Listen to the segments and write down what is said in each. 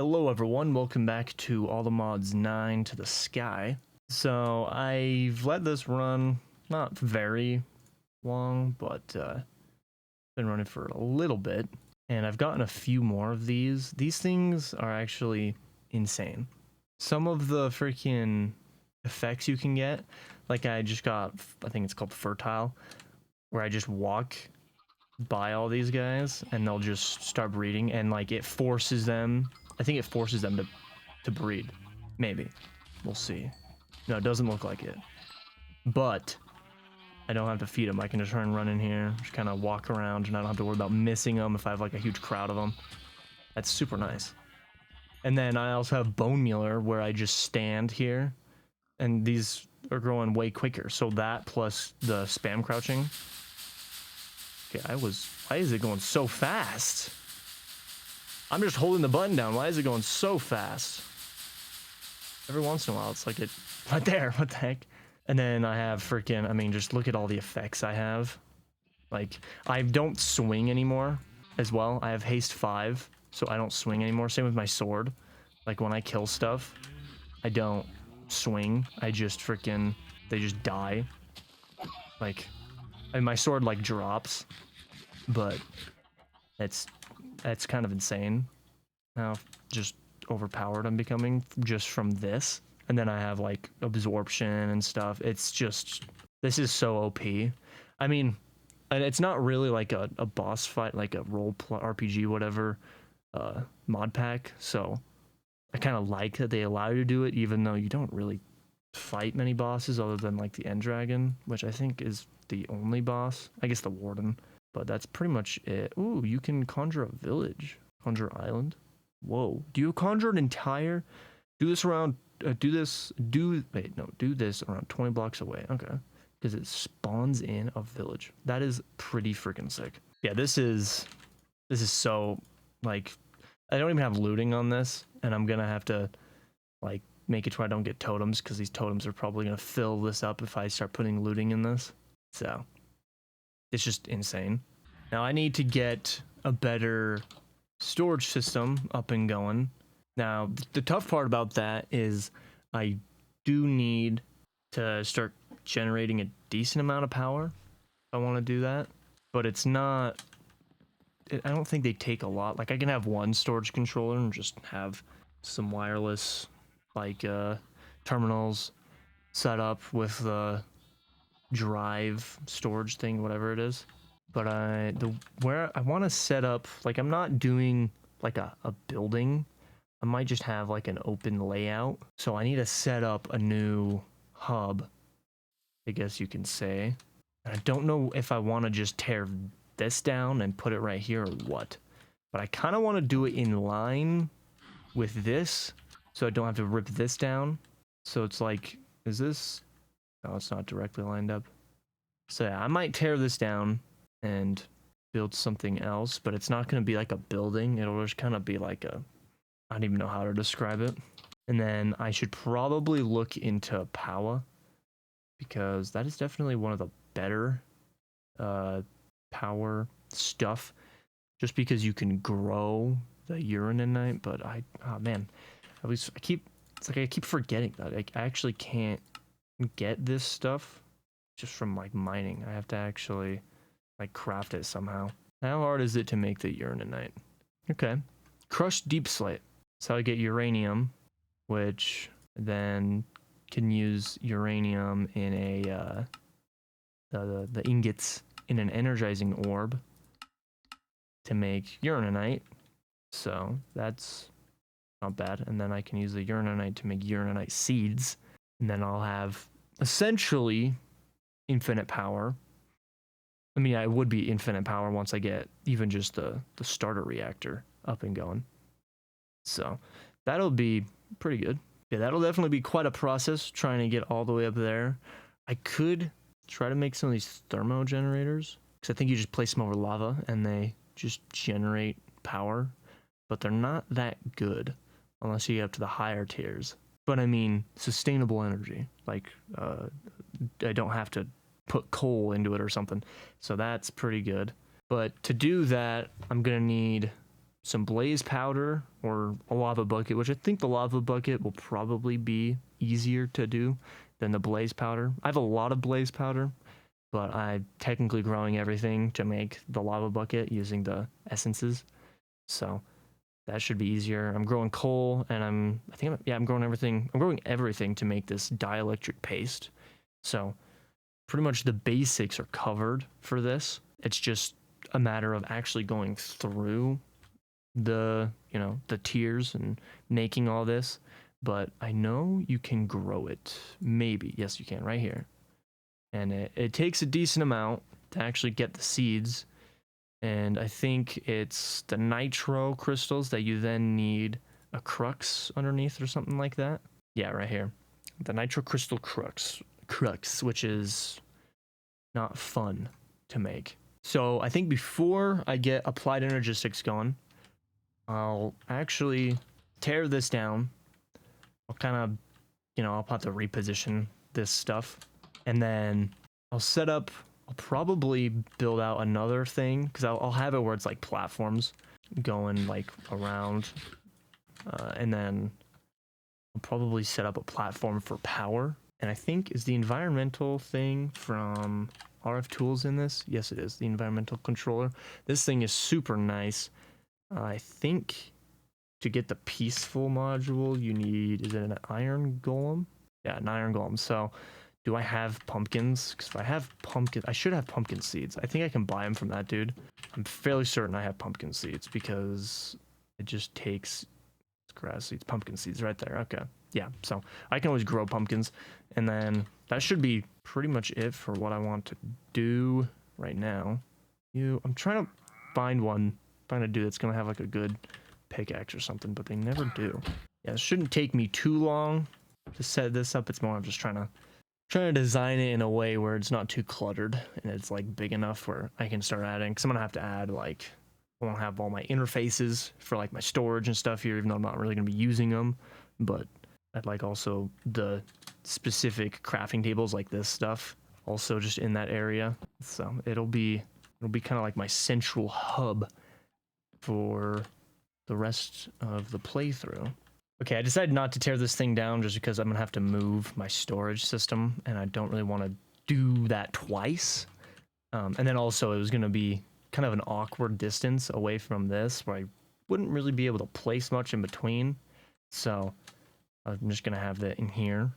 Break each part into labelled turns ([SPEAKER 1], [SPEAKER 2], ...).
[SPEAKER 1] Hello everyone, welcome back to All the Mods 9 to the Sky. So I've let this run not very long, but been running for a little bit, and I've gotten a few more of these. These things are actually insane. Some of the freaking effects you can get, like I just got, I think it's called Fertile, where I just walk by all these guys and they'll just start breeding, and like it forces them, I think it forces them to breed. Maybe. We'll see. No, it doesn't look like it. But I don't have to feed them. I can just try and run in here, just kind of walk around, and I don't have to worry about missing them if I have like a huge crowd of them. That's super nice. And then I also have Bone Mealer, where I just stand here, and these are growing way quicker. So that plus the spam crouching. Okay, why is it going so fast? I'm just holding the button down. Why is it going so fast? Every once in a while, it's like it right there. What the heck? And then I have freaking, I mean, just look at all the effects I have. Like, I don't swing anymore as well. I have haste 5, so I don't swing anymore. Same with my sword. Like, when I kill stuff, I don't swing. I just freaking, they just die. Like, and my sword, like, drops. But that's kind of insane how just overpowered I'm becoming just from this. And then I have like absorption and stuff. It's just, this is so OP. I mean, and it's not really like a boss fight, like a role play RPG, whatever, mod pack. So I kind of like that they allow you to do it, even though you don't really fight many bosses other than like the End Dragon, which I think is the only boss. I guess the Warden. But that's pretty much it. Ooh, you can conjure a village. Conjure island. Whoa. Do you conjure an entire... Do this around... do this around 20 blocks away. Okay. Because it spawns in a village. That is pretty freaking sick. Yeah, this is so... Like, I don't even have looting on this. And I'm gonna have to, like, make it to where I don't get totems. Because these totems are probably gonna fill this up if I start putting looting in this. So... It's just insane. Now I need to get a better storage system up and going. Now the tough part about that is I do need to start generating a decent amount of power if I want to do that. But it's not, I don't think they take a lot. Like I can have one storage controller and just have some wireless like terminals set up with the drive storage thing, whatever it is. But where I want to set up, like I'm not doing like a building. I might just have like an open layout. So I need to set up a new hub, I guess you can say. And I don't know if I want to just tear this down and put it right here or what. But I kind of want to do it in line with this, so I don't have to rip this down. So it's like, is this... No, it's not directly lined up. So yeah, I might tear this down and build something else, but it's not going to be like a building. It'll just kind of be like a... I don't even know how to describe it. And then I should probably look into power, because that is definitely one of the better power stuff. Just because you can grow the uraninite, but oh man, I keep forgetting that. I actually can't get this stuff just from like mining. I have to actually like craft it somehow. How hard is it to make the uraninite? Okay. Crushed deep slate. That's how I get uranium, which then can use uranium in a the ingots in an energizing orb to make uraninite. So that's not bad. And then I can use the uraninite to make uraninite seeds. And then I'll have essentially infinite power. I mean, I would be infinite power once I get even just the starter reactor up and going. So that'll be pretty good. Yeah, that'll definitely be quite a process trying to get all the way up there. I could try to make some of these thermo generators, because I think you just place them over lava and they just generate power. But they're not that good unless you get up to the higher tiers. But I mean, sustainable energy. Like, I don't have to put coal into it or something. So that's pretty good. But to do that, I'm going to need some blaze powder or a lava bucket, which I think the lava bucket will probably be easier to do than the blaze powder. I have a lot of blaze powder, but I'm technically growing everything to make the lava bucket using the essences. So that should be easier. I'm growing coal, and I'm growing everything. I'm growing everything to make this dielectric paste. So pretty much the basics are covered for this. It's just a matter of actually going through the tiers and making all this. But I know you can grow it. Maybe. Yes, you can right here. And it takes a decent amount to actually get the seeds. And I think it's the nitro crystals that you then need a crux underneath or something like that. Yeah, right here. The nitro crystal crux, which is not fun to make. So I think before I get applied energistics going, I'll actually tear this down. I'll kind of, I'll have to reposition this stuff. And then I'll set up, I'll probably build out another thing, because I'll have it where it's like platforms going like around. And then I'll probably set up a platform for power. And I think, is the environmental thing from RF Tools in this? Yes, it is. The environmental controller. This thing is super nice. I think to get the peaceful module, you need, is it an iron golem? Yeah, an iron golem. So do I have pumpkins? Because if I have pumpkins, I should have pumpkin seeds. I think I can buy them from that dude. I'm fairly certain I have pumpkin seeds because it just takes grass seeds, pumpkin seeds right there. Okay. Yeah, so I can always grow pumpkins. And then that should be pretty much it for what I want to do right now. I'm trying to find a dude that's going to have like a good pickaxe or something, but they never do. Yeah, it shouldn't take me too long to set this up. It's more I'm just trying to design it in a way where it's not too cluttered and it's like big enough where I can start adding, because I'm gonna have to add, like, I won't have all my interfaces for like my storage and stuff here, even though I'm not really gonna be using them, but I'd like also the specific crafting tables like this stuff also just in that area. So it'll be kind of like my central hub for the rest of the playthrough. Okay, I decided not to tear this thing down just because I'm gonna have to move my storage system, and I don't really want to do that twice. And then also it was gonna be kind of an awkward distance away from this, where I wouldn't really be able to place much in between. So I'm just gonna have that in here.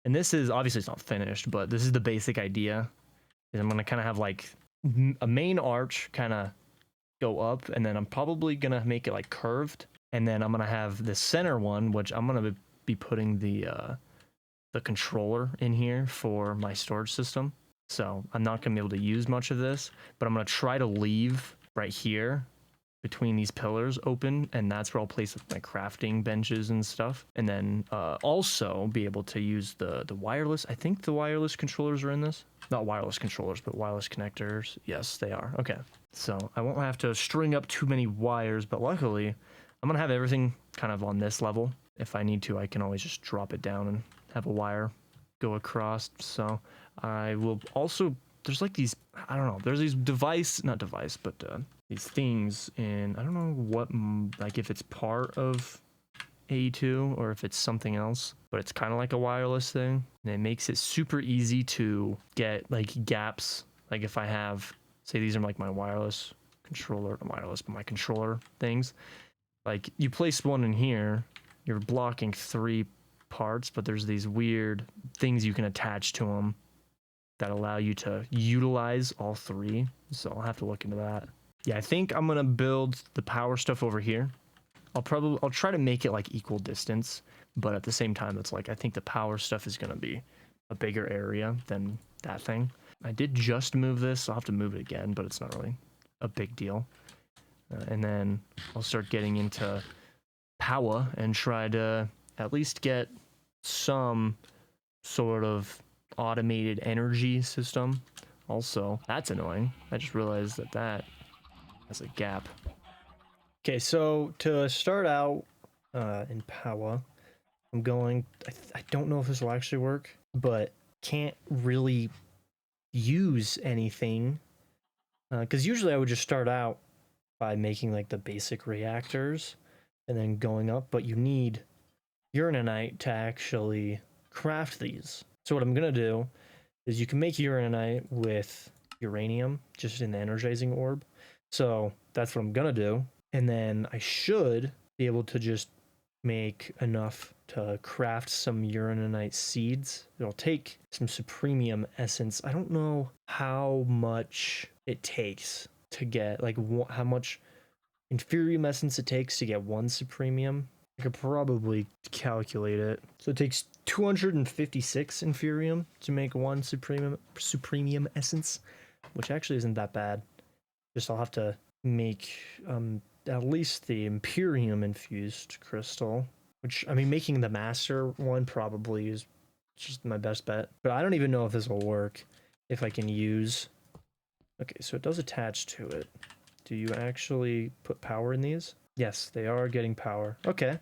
[SPEAKER 1] And this is, obviously it's not finished, but this is the basic idea. Is I'm gonna kind of have like a main arch kind of go up, and then I'm probably gonna make it like curved. And then I'm gonna have the center one, which I'm gonna be putting the controller in here for my storage system. So I'm not gonna be able to use much of this, but I'm gonna try to leave right here between these pillars open, and that's where I'll place my crafting benches and stuff. And then also be able to use the wireless. I think the wireless controllers are in this. Not wireless controllers, but wireless connectors. Yes, they are. Okay. So I won't have to string up too many wires, but luckily I'm gonna have everything kind of on this level. If I need to, I can always just drop it down and have a wire go across. So I will also, there's like these, I don't know, there's these these things in, I don't know what, like if it's part of AE2 or if it's something else, but it's kind of like a wireless thing, and it makes it super easy to get like gaps. Like if I have, say these are like my wireless controller, not wireless, but my controller things. Like you place one in here, you're blocking 3 parts, but there's these weird things you can attach to them that allow you to utilize all 3. So I'll have to look into that. Yeah, I think I'm gonna build the power stuff over here. I'll try to make it like equal distance, but at the same time, it's like I think the power stuff is gonna be a bigger area than that thing. I did just move this. I'll have to move it again, but it's not really a big deal. And then I'll start getting into power and try to at least get some sort of automated energy system. Also, that's annoying. I just realized that has a gap. Okay, so to start out in power, I'm going, I don't know if this will actually work, but can't really use anything because usually I would just start out by making like the basic reactors and then going up, but you need uraninite to actually craft these. So what I'm gonna do is you can make uraninite with uranium just in the energizing orb. So that's what I'm gonna do. And then I should be able to just make enough to craft some uraninite seeds. It'll take some supremium essence. I don't know how much it takes to get, like, how much inferium essence it takes to get one supremium. I could probably calculate it. So it takes 256 inferium to make one supremium essence, which actually isn't that bad. Just I'll have to make at least the Imperium infused crystal, which, I mean, making the master one probably is just my best bet. But I don't even know if this will work, if I can use... Okay, so it does attach to it. Do you actually put power in these? Yes, they are getting power. Okay,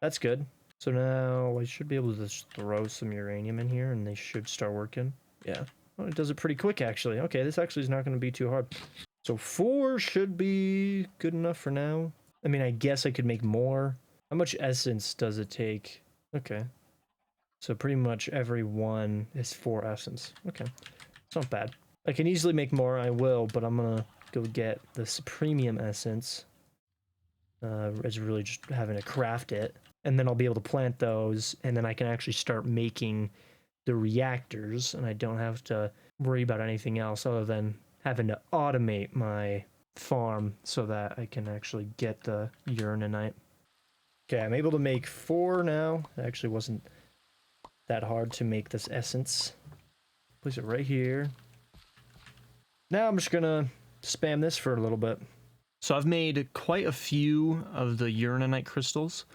[SPEAKER 1] that's good. So now I should be able to just throw some uranium in here and they should start working. Yeah, well, it does it pretty quick actually. Okay, this actually is not going to be too hard. So 4 should be good enough for now. I mean, I guess I could make more. How much essence does it take? Okay. So pretty much every one is 4 essence. Okay. It's not bad. I can easily make more, I will, but I'm gonna go get the supremium essence. It's really just having to craft it. And then I'll be able to plant those, and then I can actually start making the reactors, and I don't have to worry about anything else other than having to automate my farm so that I can actually get the uraninite. Okay, I'm able to make 4 now. It actually wasn't that hard to make this essence. Place it right here. Now I'm just gonna spam this for a little bit. So I've made quite a few of the uraninite crystals,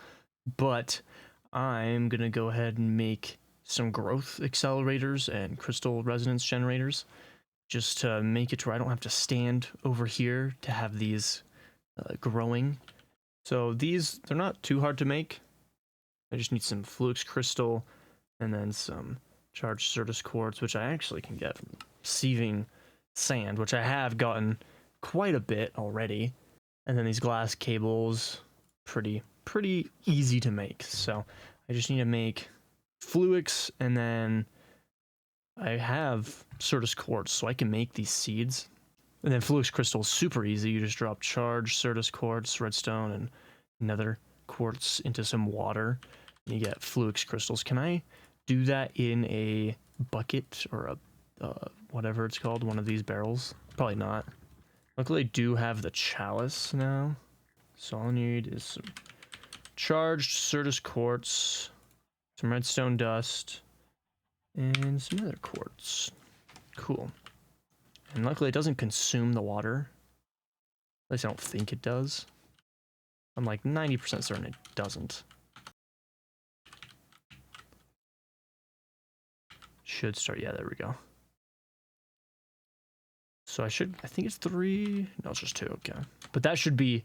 [SPEAKER 1] but I'm gonna go ahead and make some growth accelerators and crystal resonance generators, just to make it to where I don't have to stand over here to have these growing. So these, they're not too hard to make. I just need some Fluix crystal and then some charged Certus quartz, which I actually can get from sieving sand, which I have gotten quite a bit already. And then these glass cables, pretty easy to make. So I just need to make Fluix, and then I have Certus quartz, so I can make these seeds. And then Fluix crystal is super easy. You just drop charged Certus quartz, redstone, and nether quartz into some water, and you get Fluix crystals. Can I do that in a bucket or a whatever it's called, one of these barrels? Probably not. Luckily, I do have the chalice now, so all I need is some charged Certus quartz, some redstone dust, and some nether quartz. Cool. And luckily, it doesn't consume the water. At least I don't think it does. I'm like 90% certain it doesn't. Should start. Yeah, there we go. So I think it's 3. No, it's just 2. Okay. But that should be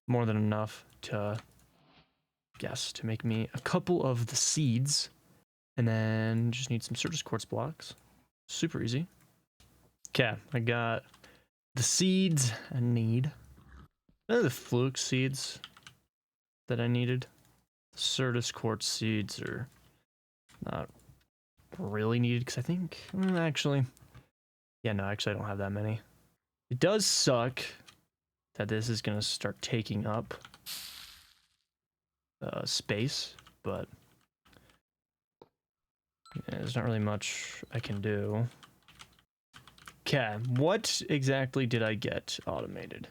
[SPEAKER 1] more than enough to, guess, to make me a couple of the seeds. And then just need some Certus quartz blocks. Super easy. Okay, I got the seeds I need. The Fluix seeds that I needed. The Certus quartz seeds are not really needed because I think, actually, yeah, no, actually I don't have that many. It does suck that this is going to start taking up space, but yeah, there's not really much I can do. Okay, what exactly did I get automated?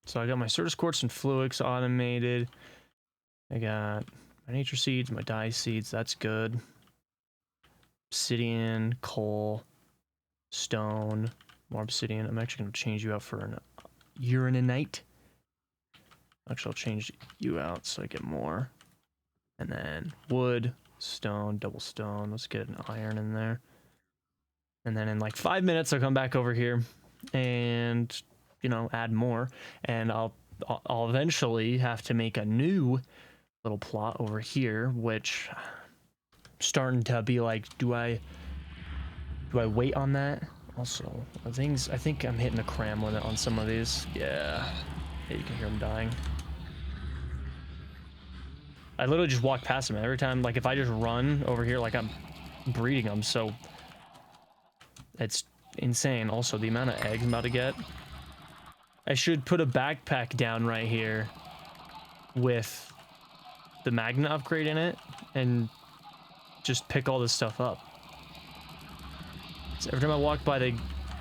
[SPEAKER 1] So I got my Certus quartz and Fluix automated. I got my nature seeds, my dye seeds, that's good. Obsidian, coal, stone, more obsidian. I'm actually going to change you out for an uraninite. Actually, I'll change you out so I get more. And then wood, stone, double stone. Let's get an iron in there. And then in like 5 minutes, I'll come back over here and, you know, add more. And I'll eventually have to make a new little plot over here, which I'm starting to be like, do I wait on that, Also, I think I'm hitting a cram limit on some of these. Yeah, you can hear them dying. I literally just walk past them every time. Like if I just run over here, like I'm breeding them, so it's insane. Also, the amount of eggs I'm about to get. I should put a backpack down right here with the magnet upgrade in it and just pick all this stuff up. So every time I walk by, they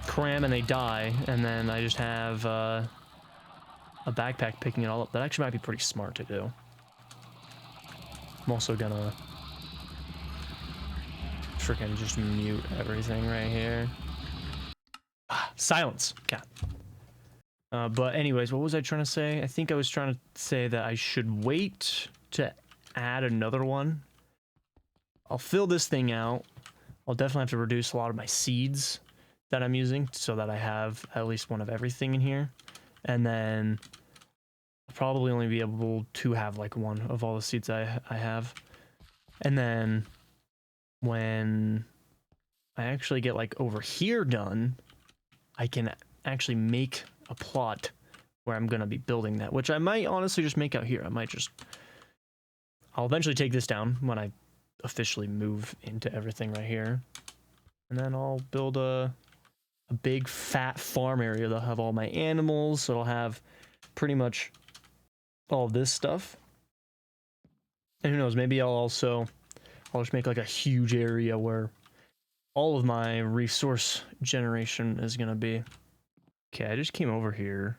[SPEAKER 1] cram and they die, and then I just have a backpack picking it all up. That actually might be pretty smart to do. I'm also gonna freaking just mute everything right here. Silence. God. But anyways, what was I trying to say? I think I was trying to say that I should wait to add another one. I'll fill this thing out. I'll definitely have to reduce a lot of my seeds that I'm using so that I have at least one of everything in here. And then I'll probably only be able to have like one of all the seeds I have. And then when I actually get like over here done, I can actually make a plot where I'm going to be building that, which I might honestly just make out here. I'll eventually take this down when I officially move into everything right here. And then I'll build a big fat farm area that'll have all my animals. So it'll have pretty much all this stuff. And who knows, maybe I'll just make like a huge area where all of my resource generation is going to be. Okay, I just came over here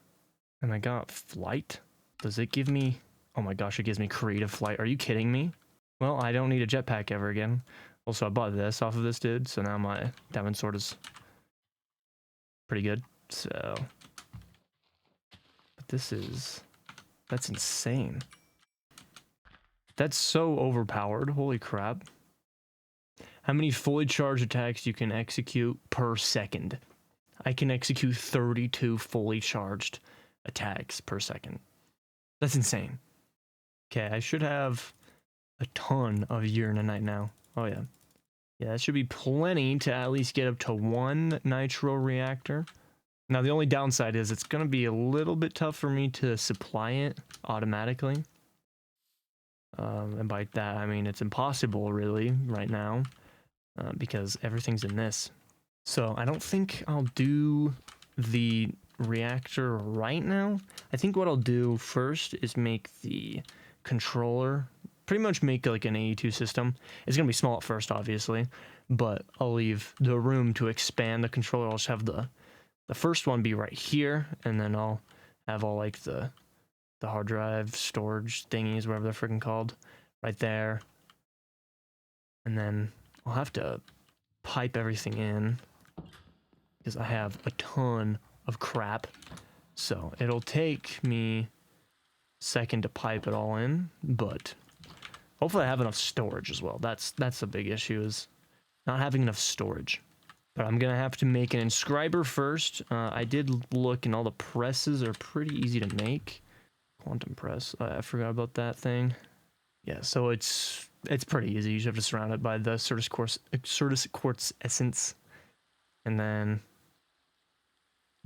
[SPEAKER 1] and I got flight. Does it give me... Oh my gosh, it gives me creative flight. Are you kidding me? Well, I don't need a jetpack ever again. Also, I bought this off of this dude, so now my diamond sword is pretty good. So... But that's insane. That's so overpowered. Holy crap. How many fully charged attacks you can execute per second? I can execute 32 fully charged attacks per second. That's insane. Okay, I should have a ton of year and a night now. Oh yeah. Yeah, that should be plenty to at least get up to one nitro reactor. Now the only downside is it's going to be a little bit tough for me to supply it automatically. And by that I mean it's impossible really right now because everything's in this. So I don't think I'll do the reactor right now. I think what I'll do first is make the controller, pretty much make like an AE2 system. It's going to be small at first, obviously, but I'll leave the room to expand the controller. I'll just have the first one be right here, and then I'll have all like the hard drive storage thingies, whatever they're freaking called, right there. And then I'll have to pipe everything in because I have a ton of crap. So it'll take me a second to pipe it all in, but hopefully I have enough storage as well. That's a big issue, is not having enough storage. But I'm gonna have to make an inscriber first. I did look, and all the presses are pretty easy to make. Quantum press. I forgot about that thing. Yeah, so it's pretty easy. You just have to surround it by the Certus quartz essence, and then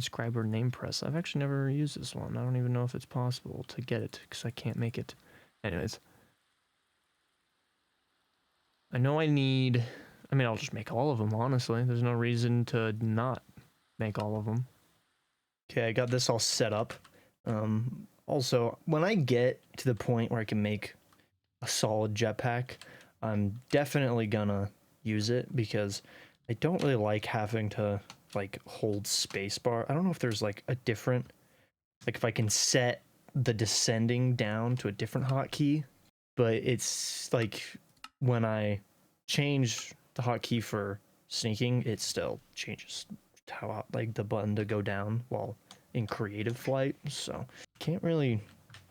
[SPEAKER 1] inscriber name press. I've actually never used this one. I don't even know if it's possible to get it because I can't make it. Anyways, I know I need... I mean, I'll just make all of them, honestly. There's no reason to not make all of them. Okay, I got this all set up. Also, when I get to the point where I can make a solid jetpack, I'm definitely gonna use it because I don't really like having to like hold spacebar. I don't know if there's like a different, like if I can set the descending down to a different hotkey, but it's like when I change the hotkey for sneaking, it still changes how like the button to go down while in creative flight. So can't really,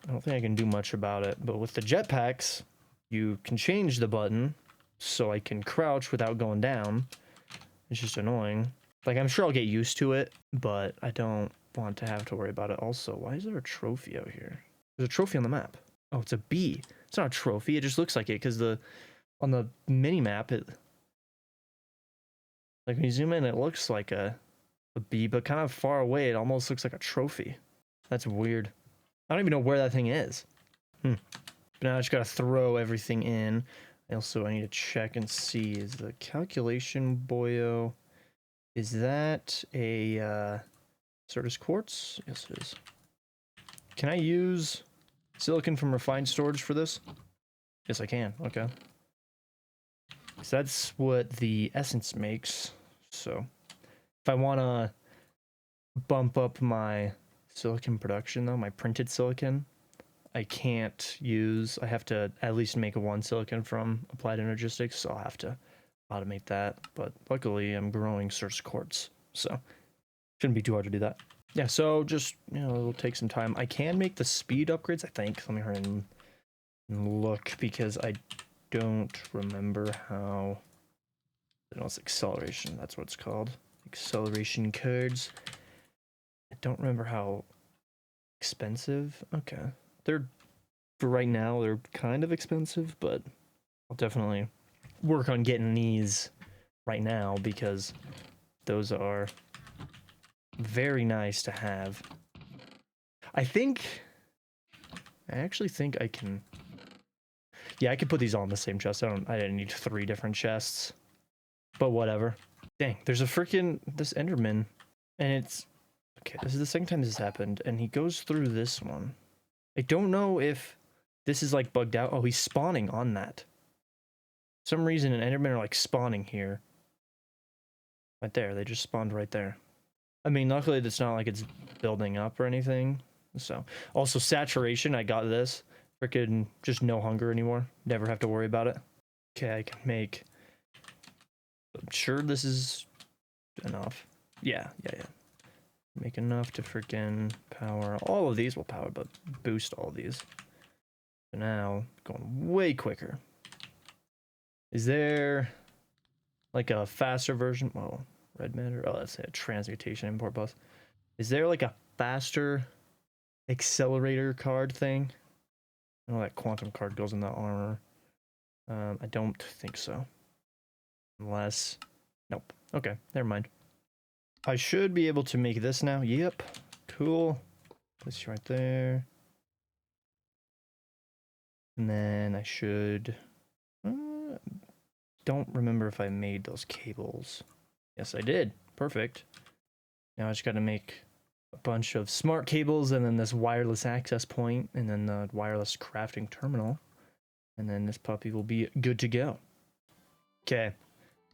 [SPEAKER 1] I don't think I can do much about it. But with the jetpacks, you can change the button so I can crouch without going down. It's just annoying. Like, I'm sure I'll get used to it, but I don't want to have to worry about it. Also, why is there a trophy out here? There's a trophy on the map. Oh, it's a bee. It's not a trophy. It just looks like it because on the mini map, like when you zoom in, it looks like a a bee, but kind of far away. It almost looks like a trophy. That's weird. I don't even know where that thing is. But now I just gotta throw everything in. Also, I need to check and see, is the calculation boyo, is that a Certus quartz? Yes, it is. Can I use silicon from refined storage for this? Yes, I can. Okay. So that's what the essence makes. So if I want to bump up my silicon production, though, my printed silicon, I can't use, I have to at least make one silicon from Applied Energistics, so I'll have to automate that. But luckily, I'm growing Certus quartz, so shouldn't be too hard to do that. Yeah, so just, you know, it'll take some time. I can make the speed upgrades, I think. Let me hurry and look, because I don't remember how... No, it's acceleration, that's what it's called. Acceleration cards. I don't remember how expensive. Okay. They're, for right now, they're kind of expensive, but I'll definitely work on getting these right now, because those are very nice to have. I actually think I can... Yeah, I could put these all in the same chest. I didn't need 3 different chests. But whatever. Dang, there's a freaking... this Enderman. And it's... Okay, this is the second time this has happened. And he goes through this one. I don't know if this is like bugged out. Oh, he's spawning on that. For some reason, an Enderman are like spawning here. Right there. They just spawned right there. I mean, luckily it's not like it's building up or anything. So, also saturation. I got this. Freaking just no hunger anymore. Never have to worry about it. Okay, I can make... I'm sure this is enough. Yeah. Make enough to freaking power all of these. Will power, but boost all these. So now, going way quicker. Is there like a faster version? Oh, red matter. Oh, that's a transmutation import bus. Is there like a faster accelerator card thing? I know that quantum card goes in the armor. I don't think so. Unless... Nope. Okay, never mind. I should be able to make this now. Yep. Cool. Place you right there. And then I should... don't remember if I made those cables. Yes, I did. Perfect. Now I just gotta make a bunch of smart cables, and then this wireless access point, and then the wireless crafting terminal. And then this puppy will be good to go. Okay.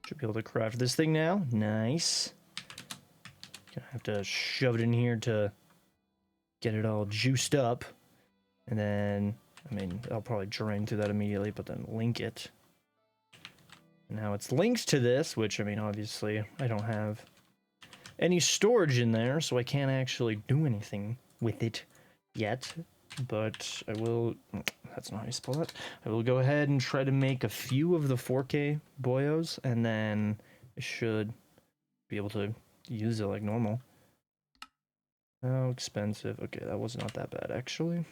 [SPEAKER 1] Should be able to craft this thing now. Nice. Gonna have to shove it in here to get it all juiced up. And then, I mean, I'll probably drain through that immediately, but then link it. Now it's linked to this, which, I mean, obviously, I don't have any storage in there, so I can't actually do anything with it yet. But I will... That's not how you spell that. I will go ahead and try to make a few of the 4K boyos, and then I should be able to use it like normal. How expensive? Okay, that was not that bad, actually.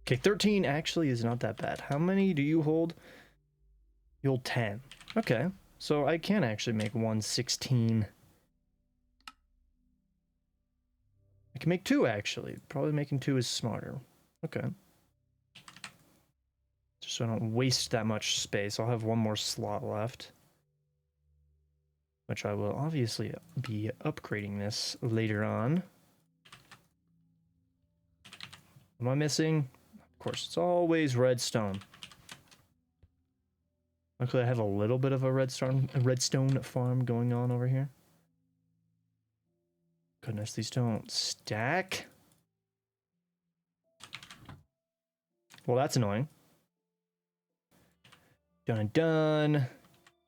[SPEAKER 1] Okay, 13 actually is not that bad. How many do you hold? You hold 10. Okay, so I can actually make 116. I can make 2, actually. Probably making 2 is smarter. Okay. Just so I don't waste that much space. I'll have 1 more slot left, which I will obviously be upgrading this later on. Am I missing? Of course, it's always redstone. Luckily, I have a little bit of a redstone farm going on over here. Goodness, these don't stack. Well, that's annoying. Done.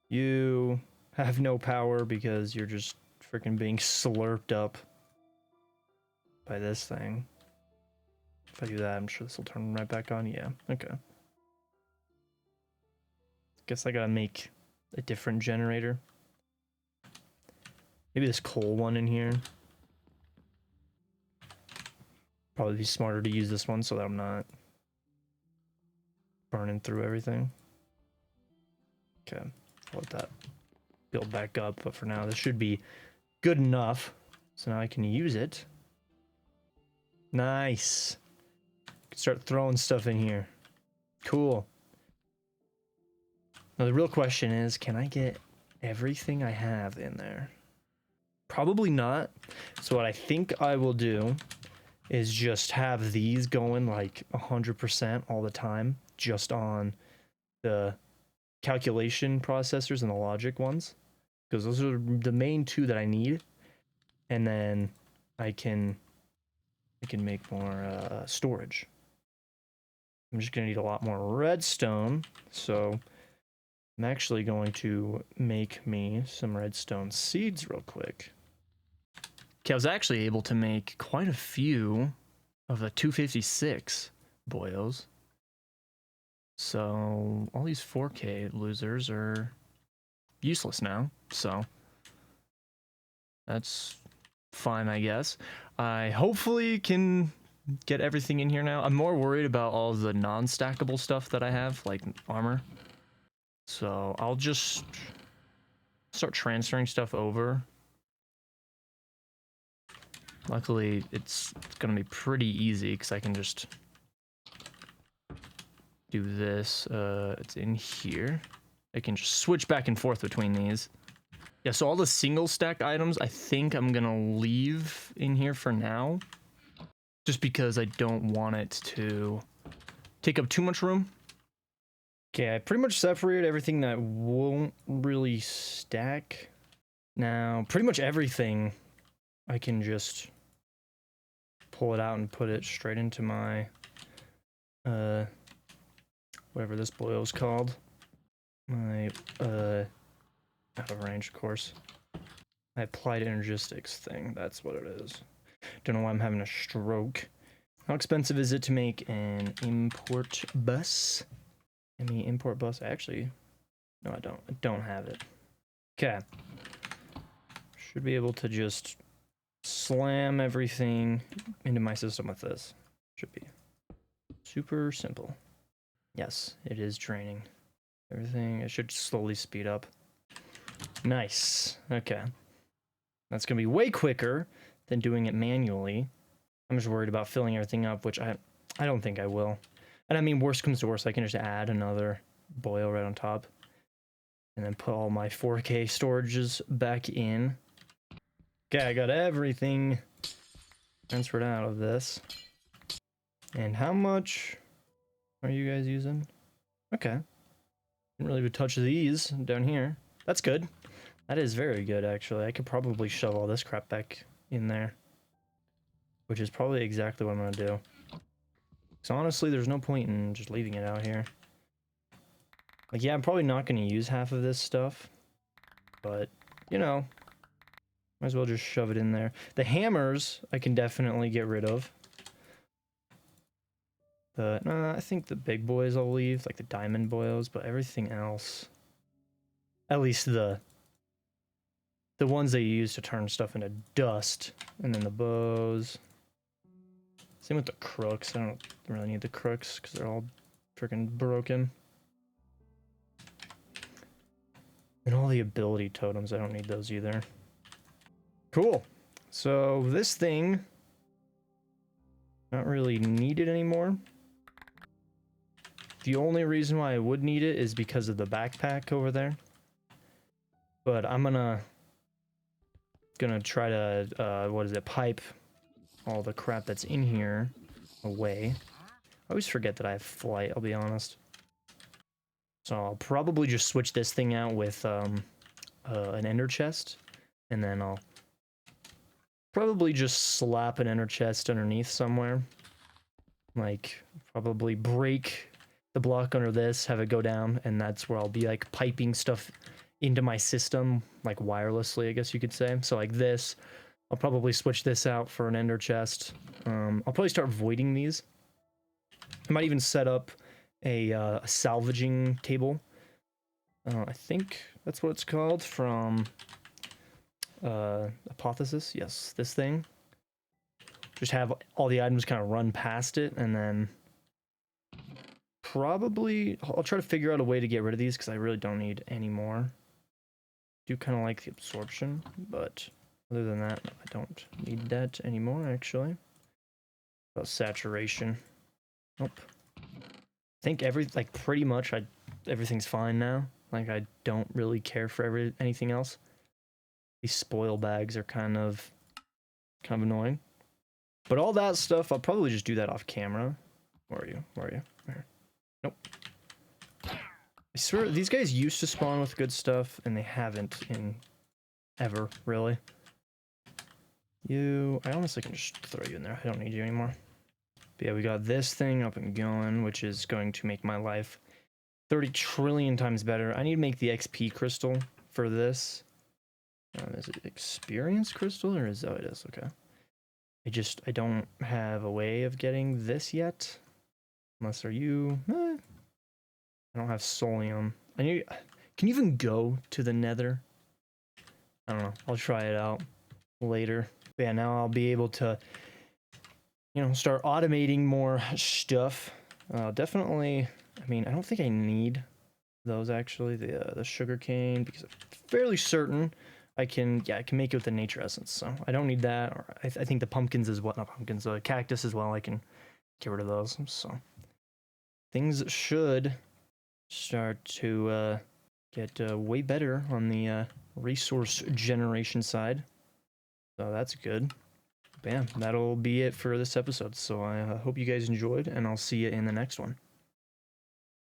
[SPEAKER 1] You have no power because you're just freaking being slurped up by this thing. If I do that, I'm sure this will turn right back on. Yeah, okay. Guess I gotta make a different generator. Maybe this coal one in here. Probably be smarter to use this one so that I'm not burning through everything. Okay, I'll let that build back up, but for now this should be good enough. So now I can use it. Nice. Start throwing stuff in here. Cool. Now the real question is, can I get everything I have in there? Probably not. So what I think I will do is just have these going like 100% all the time, just on the calculation processors and the logic ones, because those are the main two that I need. And then I can make more storage. I'm just gonna need a lot more redstone, so I'm actually going to make me some redstone seeds real quick. Okay, I was actually able to make quite a few of the 256 boyos. So all these 4K losers are useless now, so that's fine, I guess. I hopefully can get everything in here now. I'm more worried about all the non-stackable stuff that I have, like armor. So I'll just start transferring stuff over. Luckily, it's gonna be pretty easy because I can just do this. It's in here. I can just switch back and forth between these. Yeah, so all the single stack items, I think I'm gonna leave in here for now. Just because I don't want it to take up too much room. Okay, I pretty much separated everything that won't really stack. Now, pretty much everything, I can just pull it out and put it straight into my, whatever this boil is called. My, out of range, of course. My applied energistics thing, that's what it is. Don't know why I'm having a stroke. How expensive is it to make an import bus? ME import bus? Actually, no, I don't. I don't have it. Okay. Should be able to just slam everything into my system with this. Should be super simple. Yes, it is training. Everything, it should slowly speed up. Nice. Okay. That's gonna be way quicker than doing it manually. I'm just worried about filling everything up, which I don't think I will. And I mean, worst comes to worst, I can just add another boil right on top. And then put all my 4K storages back in. Okay, I got everything transferred out of this. And how much are you guys using? Okay. Didn't really touch these down here. That's good. That is very good, actually. I could probably shove all this crap back in there. Which is probably exactly what I'm gonna do. So honestly, there's no point in just leaving it out here. Like, yeah, I'm probably not gonna use half of this stuff. But, you know, might as well just shove it in there. The hammers, I can definitely get rid of. But, I think the big boys I'll leave, like the diamond boils, but everything else... At least the ones they use to turn stuff into dust. And then the bows. Same with the crooks. I don't really need the crooks because they're all freaking broken. And all the ability totems, I don't need those either. Cool. So this thing, not really needed anymore. The only reason why I would need it is because of the backpack over there. But I'm gonna try to, what is it, pipe all the crap that's in here away. I always forget that I have flight, I'll be honest. So I'll probably just switch this thing out with an ender chest, and then I'll probably just slap an ender chest underneath somewhere. Like, probably break the block under this, have it go down, and that's where I'll be like piping stuff into my system, like wirelessly, I guess you could say. So like this, I'll probably switch this out for an ender chest. I'll probably start voiding these. I might even set up a salvaging table. I think that's what it's called from Hypothesis. Yes, this thing. Just have all the items kind of run past it, and then probably I'll try to figure out a way to get rid of these because I really don't need any more. Do kind of like the absorption, but Other than that, I don't need that anymore, actually. About saturation. Nope. I think pretty much everything's fine now. Like, I don't really care for anything else. These spoil bags are kind of annoying. But all that stuff, I'll probably just do that off camera. Where are you? Where are you? Where? Nope. I swear, these guys used to spawn with good stuff, and they haven't in ever, really. I honestly can just throw you in there. I don't need you anymore. But yeah, we got this thing up and going, which is going to make my life 30 trillion times better. I need to make the XP crystal for this. Is it experience crystal, or is that what it is? Okay. I don't have a way of getting this yet. Unless are you... I don't have Solium. Can you even go to the Nether? I don't know. I'll try it out later. But yeah, now I'll be able to, start automating more stuff. Definitely, I mean, I don't think I need those actually, the sugar cane, because I'm fairly certain I can make it with the nature essence. So I don't need that. Or I think the pumpkins as well, not pumpkins, the cactus as well. I can get rid of those. So things should start to get way better on the resource generation side. So that's good. Bam, that'll be it for this episode. So I hope you guys enjoyed, and I'll see you in the next one.